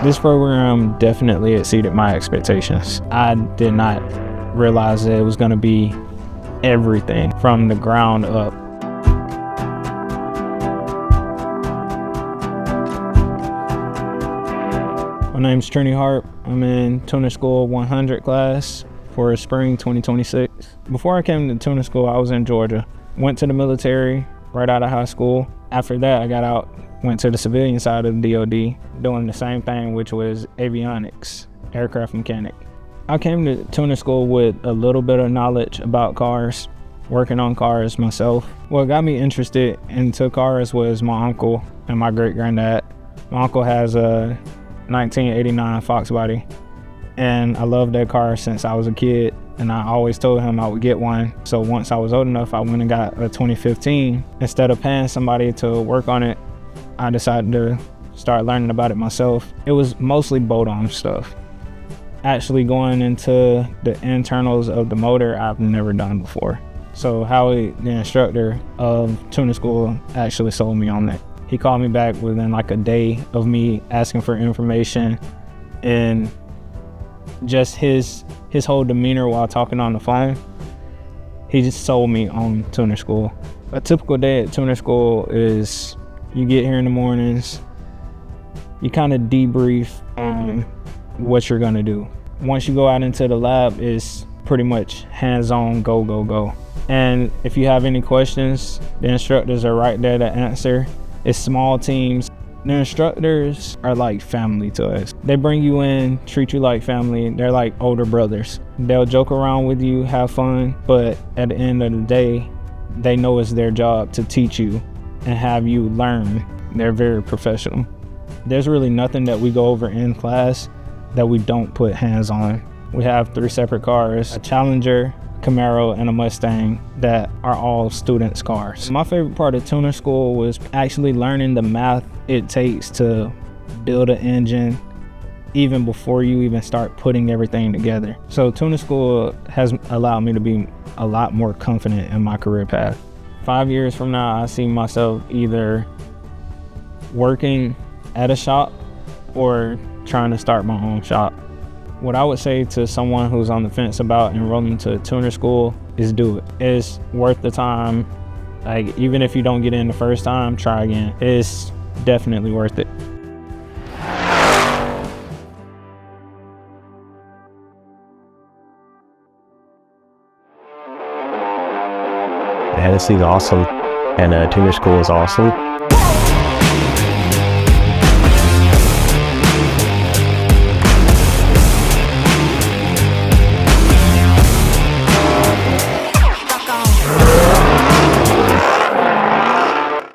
This program definitely exceeded my expectations. I did not realize that it was going to be everything from the ground up. My name's Trini Harp. I'm in Tuner School 100 class for spring 2026. Before I came to Tuner School, I was in Georgia. Went to the military right out of high school. After that, I got out, went to the civilian side of the DoD, doing the same thing, which was avionics, aircraft mechanic. I came to Tuner School with a little bit of knowledge about cars, working on cars myself. What got me interested into cars was my uncle and my great-granddad. My uncle has a 1989 Fox body, and I loved that car since I was a kid, and I always told him I would get one. So once I was old enough, I went and got a 2015. Instead of paying somebody to work on it, I decided to start learning about it myself. It was mostly bolt-on stuff. Actually going into the internals of the motor, I've never done before. So Howie, the instructor of Tuner School, actually sold me on that. He called me back within like a day of me asking for information, and just his whole demeanor while talking on the phone, he just sold me on Tuner School. A typical day at Tuner School is you get here in the mornings, you kind of debrief on what you're gonna do. Once you go out into the lab, it's pretty much hands-on, go, go, go. And if you have any questions, the instructors are right there to answer. It's small teams. The instructors are like family to us. They bring you in, treat you like family. They're like older brothers. They'll joke around with you, have fun, but at the end of the day, they know it's their job to teach you and have you learn. They're very professional. There's really nothing that we go over in class that we don't put hands on. We have 3 separate cars, a Challenger, Camaro, and a Mustang that are all students' cars. My favorite part of Tuner School was actually learning the math it takes to build an engine even before you even start putting everything together. So Tuner School has allowed me to be a lot more confident in my career path. 5 years from now, I see myself either working at a shop or trying to start my own shop. What I would say to someone who's on the fence about enrolling to Tuner School is do it. It's worth the time. Like, even if you don't get in the first time, try again. It's definitely worth it. Hennessey's awesome, and Tuner School is awesome.